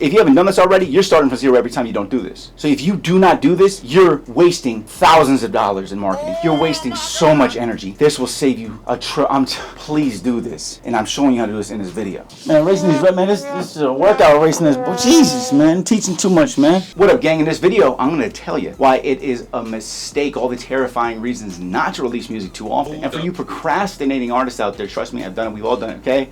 If you haven't done this already, you're starting from zero every time you don't do this. So if you do not do this, you're wasting thousands of dollars in marketing. You're wasting so much energy. This will save you please do this. And I'm showing you how to do this in this video. Man, racing these, man, this is a workout racing this. Oh, Jesus, man, teaching too much, man. What up, gang? In this video, I'm going to tell you why it is a mistake, all the terrifying reasons not to release music too often. And for you procrastinating artists out there, trust me, I've done it, we've all done it, okay?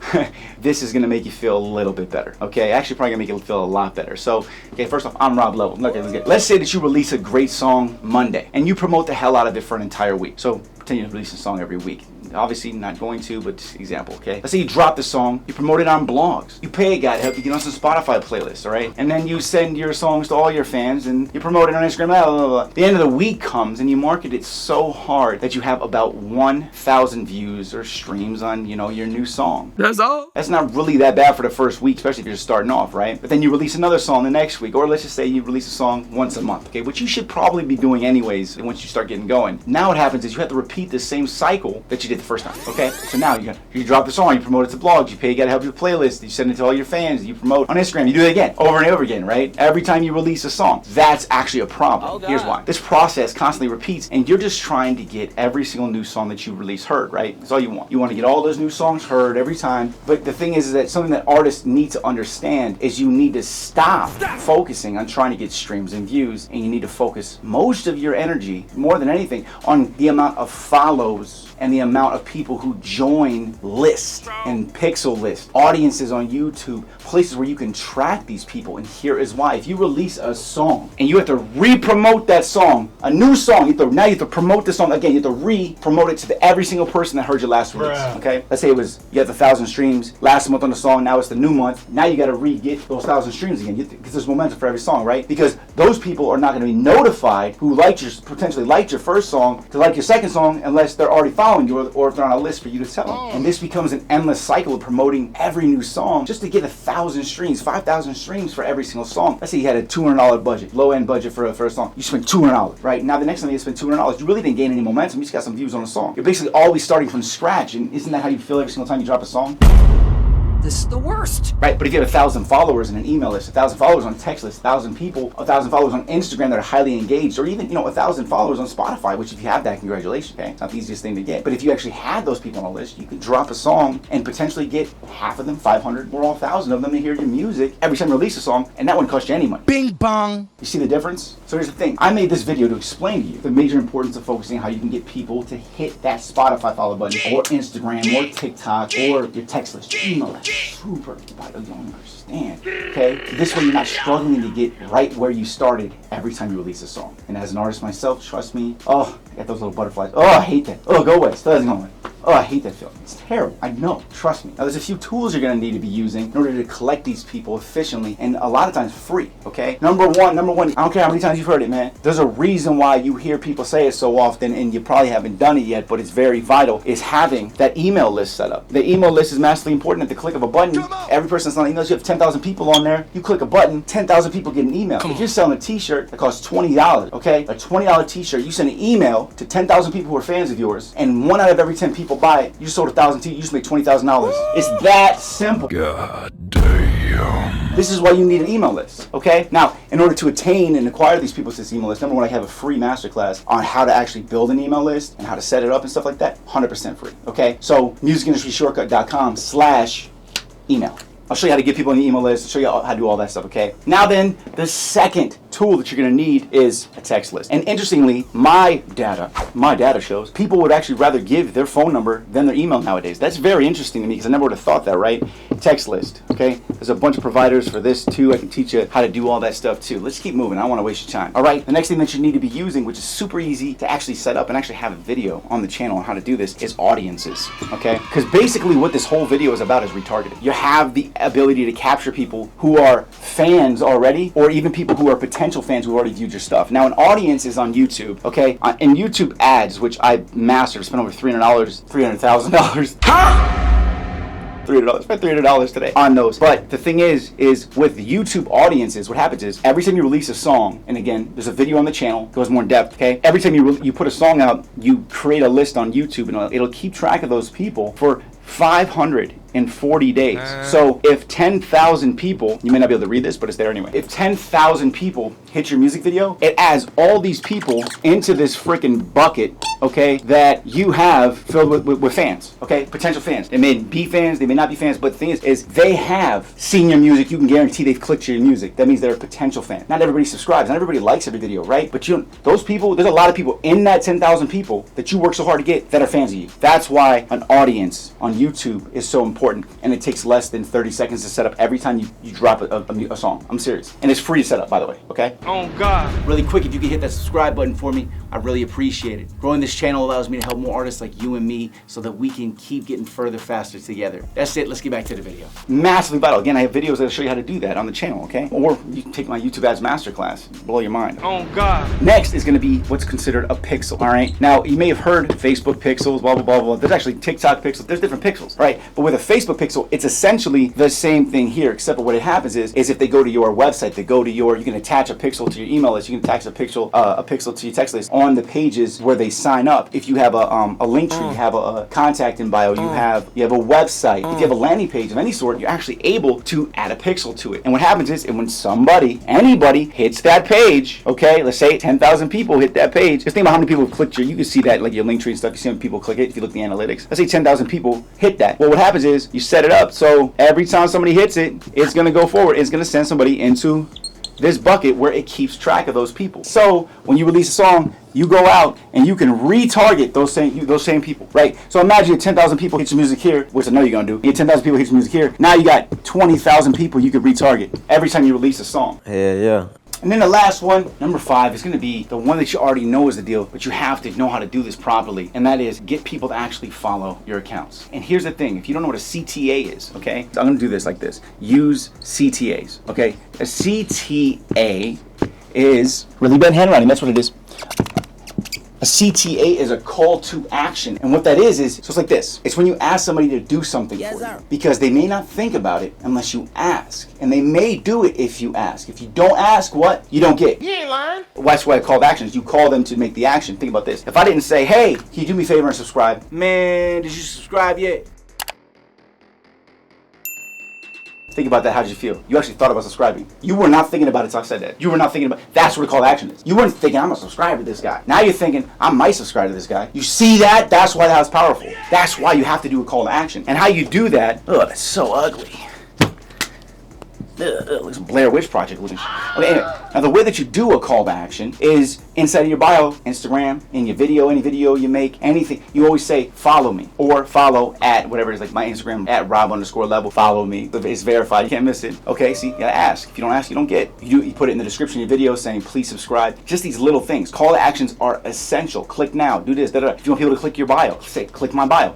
This is going to make you feel a little bit better, okay? Actually, probably going to make you feel a lot better. So, okay, first off, I'm Rob Level. Let's say that you release a great song Monday and you promote the hell out of it for an entire week. So, pretend you release a song every week. Obviously not going to, but example, okay? Let's say you drop the song, you promote it on blogs. You pay a guy to help you get on some Spotify playlists, all right? And then you send your songs to all your fans and you promote it on Instagram, blah, blah, blah. The end of the week comes and you market it so hard that you have about 1,000 views or streams on, your new song. That's all? That's not really that bad for the first week, especially if you're just starting off, right? But then you release another song the next week, or let's just say you release a song once a month, okay? Which you should probably be doing anyways once you start getting going. Now what happens is you have to repeat the same cycle that you did the first time, okay? So now you drop the song, you promote it to blogs, you pay a guy to help you with playlists, you send it to all your fans, you promote on Instagram, you do it again, over and over again, right? Every time you release a song. That's actually a problem. Here's why. This process constantly repeats, and you're just trying to get every single new song that you release heard, right? That's all you want. You want to get all those new songs heard every time. But the thing is that something that artists need to understand is you need to stop focusing on trying to get streams and views, and you need to focus most of your energy, more than anything, on the amount of follows and the amount of people who join lists and pixel lists, audiences on YouTube, places where you can track these people. And here is why. If you release a song and you have to re-promote that song, a new song, now you have to promote the song again. You have to re-promote it to every single person that heard your last release, okay? Let's say you have 1,000 streams last month on the song, now it's the new month. Now you got to re-get those 1,000 streams again, because there's momentum for every song, right? Because those people are not going to be notified who potentially liked your first song to like your second song unless they're already following you or if they're on a list for you to tell them. And this becomes an endless cycle of promoting every new song just to get 1,000 streams, 5,000 streams for every single song. Let's say you had a $200 budget, low-end budget for a song. You spent $200, right? Now the next time you spend $200, you really didn't gain any momentum. You just got some views on the song. You're basically always starting from scratch, and isn't that how you feel every single time you drop a song? This is the worst. Right, but if you have 1,000 followers in an email list, 1,000 followers on a text list, 1,000 people, 1,000 followers on Instagram that are highly engaged, or even 1,000 followers on Spotify, which if you have that, congratulations, okay? It's not the easiest thing to get. But if you actually had those people on a list, you could drop a song and potentially get half of them, 500, or all 1,000 of them to hear your music every time you release a song, and that wouldn't cost you any money. Bing bong. You see the difference? So here's the thing. I made this video to explain to you the major importance of focusing on how you can get people to hit that Spotify follow button, or Instagram, or TikTok, or your text list, email list. Super vital. You don't understand. Okay? This way you're not struggling to get right where you started every time you release a song. And as an artist myself, trust me, I got those little butterflies. I hate that. Go away. Still doesn't go away. I hate that feeling. It's terrible. I know. Trust me. Now, there's a few tools you're going to need to be using in order to collect these people efficiently, and a lot of times free, okay? Number one, I don't care how many times you've heard it, man. There's a reason why you hear people say it so often, and you probably haven't done it yet, but it's very vital, is having that email list set up. The email list is massively important. At the click of a button, every person that's on emails, you have 10,000 people on there. You click a button, 10,000 people get an email. If you're selling a t-shirt that costs $20, okay? A $20 t-shirt, you send an email to 10,000 people who are fans of yours, and 1 out of every 10 people buy it. You sold 1,000 t-shirts, you just made $20,000. It's that simple. God damn. This is why you need an email list, okay? Now, in order to attain and acquire these people to this email list, number one, I have a free masterclass on how to actually build an email list and how to set it up and stuff like that, 100% free, okay? So, musicindustryshortcut.com/email. I'll show you how to get people on the email list, I'll show you how to do all that stuff, okay? Now then, the second tool that you're gonna need is a text list. And interestingly, my data shows people would actually rather give their phone number than their email nowadays. That's very interesting to me because I never would have thought that, right? Text list, okay? There's a bunch of providers for this too. I can teach you how to do all that stuff too. Let's keep moving, I don't wanna waste your time. All right, the next thing that you need to be using, which is super easy to actually set up and actually have a video on the channel on how to do this, is audiences, okay? Because basically what this whole video is about is retargeting. You have the ability to capture people who are fans already, or even people who are potential fans who already viewed your stuff. Now, an audience is on YouTube, okay? In YouTube ads, which I mastered, spent over $300,000. $300. Spent $300 today on those. But the thing is with YouTube audiences, what happens is every time you release a song, and again, there's a video on the channel, goes more in depth, okay? Every time you put a song out, you create a list on YouTube, and it'll keep track of those people for 500 in 40 days. So if 10,000 people, you may not be able to read this, but it's there anyway. If 10,000 people hit your music video, it adds all these people into this freaking bucket, okay, that you have filled with fans, okay, potential fans. They may be fans, they may not be fans, but the thing is they have seen your music. You can guarantee they've clicked your music. That means they're a potential fan. Not everybody subscribes, not everybody likes every video, right? But those people, there's a lot of people in that 10,000 people that you work so hard to get that are fans of you. That's why an audience on YouTube is so important, and it takes less than 30 seconds to set up every time you drop a song. I'm serious. And it's free to set up, by the way, okay? Oh, God. Really quick, if you could hit that subscribe button for me, I really appreciate it. Growing this channel allows me to help more artists like you and me so that we can keep getting further, faster together. That's it. Let's get back to the video. Massively vital. Again, I have videos that'll show you how to do that on the channel, okay? Or you can take my YouTube Ads Masterclass. Blow your mind. Oh, God. Next is going to be what's considered a pixel, all right? Now, you may have heard Facebook pixels, blah, blah, blah, blah. There's actually TikTok pixels. There's different pixels, right? But with a Facebook pixel, it's essentially the same thing here, except for what it happens is if they go to your website, you can attach a pixel to your email list, you can attach a pixel to your text list on the pages where they sign up. If you have a link tree, you have a contact in bio, you have a website, if you have a landing page of any sort, you're actually able to add a pixel to it. And what happens is, and when anybody hits that page, okay, let's say 10,000 people hit that page, just think about how many people have clicked you can see that, like your link tree and stuff, you see how many people click it if you look at the analytics. Let's say 10,000 people hit that. Well, what happens is you set it up so every time somebody hits it, it's going to go forward, it's going to send somebody into this bucket where it keeps track of those people. So when you release a song, you go out and you can retarget those same people, right? So imagine 10,000 people hit your music here, which I know you're gonna do. You get 10,000 people hit your music here. Now you got 20,000 people you could retarget every time you release a song. Yeah. And then the last one, number 5, is going to be the one that you already know is the deal, but you have to know how to do this properly, and that is get people to actually follow your accounts. And here's the thing, if you don't know what a CTA is, okay, I'm going to do this like this. Use CTAs, okay? A CTA is really bad handwriting, that's what it is. A CTA is a call to action. And what that is so it's like this. It's when you ask somebody to do something for you. Because they may not think about it unless you ask. And they may do it if you ask. If you don't ask, what? You don't get. You ain't lying. That's why I call to action is you call them to make the action. Think about this. If I didn't say, hey, can you do me a favor and subscribe? Man, did you subscribe yet? Think about that. How did you feel? You actually thought about subscribing. You were not thinking about it until I said that. You were not thinking about it. That's what a call to action is. You weren't thinking, I'm going to subscribe to this guy. Now you're thinking, I might subscribe to this guy. You see that? That's why that's powerful. That's why you have to do a call to action. And how you do that, that's so ugly. Looks Blair Witch Project looking. Okay, anyway, now the way that you do a call to action is inside of your bio, Instagram, in your video, any video you make, anything. You always say follow me or follow at whatever it is, like my Instagram at Rob_level. Follow me. It's verified. You can't miss it. Okay, see, you gotta ask. If you don't ask, you don't get. You put it in the description of your video saying please subscribe. Just these little things. Call to actions are essential. Click now. Do this. If you want people to click your bio, say click my bio.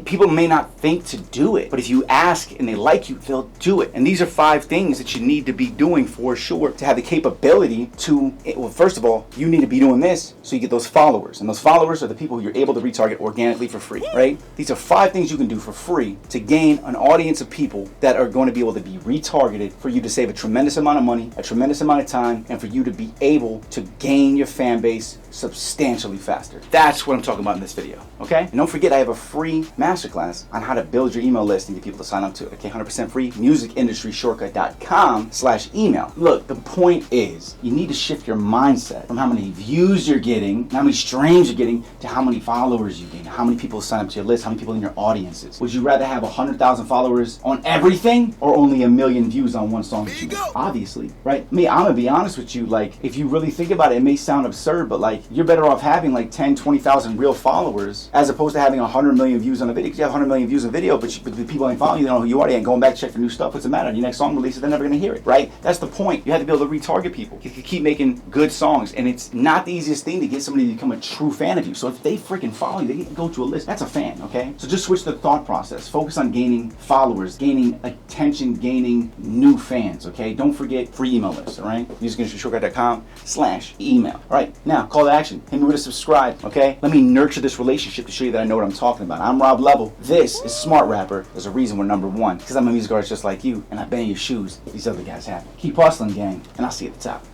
People may not think to do it, but if you ask and they like you, they'll do it. And these are 5 things that you need to be doing for sure to have the capability to, well, first of all, you need to be doing this so you get those followers. And those followers are the people you're able to retarget organically for free, right? These are 5 things you can do for free to gain an audience of people that are going to be able to be retargeted for you to save a tremendous amount of money, a tremendous amount of time, and for you to be able to gain your fan base substantially faster. That's what I'm talking about in this video, okay? And don't forget, I have a free masterclass on how to build your email list and get people to sign up to it, okay? 100% free, musicindustryshortcut.com/email. Look, the point is, you need to shift your mindset from how many views you're getting, how many streams you're getting, to how many followers you gain, how many people sign up to your list, how many people in your audiences. Would you rather have 100,000 followers on everything or only 1 million views on one song that you make? Obviously, right? I'm gonna be honest with you, like, if you really think about it, it may sound absurd, but like, you're better off having like 10, 20,000 real followers as opposed to having 100 million views on a video. Because you have 100 million views on a video, but the people ain't following you, they don't know who you are, they ain't going back to check for new stuff. What's the matter? Your next song releases, they're never gonna hear it, right? That's the point. You have to be able to retarget people. You can keep making good songs, and it's not the easiest thing to get somebody to become a true fan of you. So if they freaking follow you, they get to go to a list. That's a fan, okay? So just switch the thought process. Focus on gaining followers, gaining attention, gaining new fans, okay? Don't forget free email lists, all right? musicindustryshortcut.com/email. All right, now call to action. Hit me with a subscribe, okay? Let me nurture this relationship to show you that I know what I'm talking about. I'm Rob Level. This is Smart Rapper. There's a reason we're #1. Because I'm a music artist just like you, and I bang your shoes. These other guys haven't. Keep hustling, gang, and I'll see you at the top.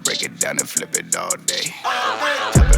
break it down and flip it all day.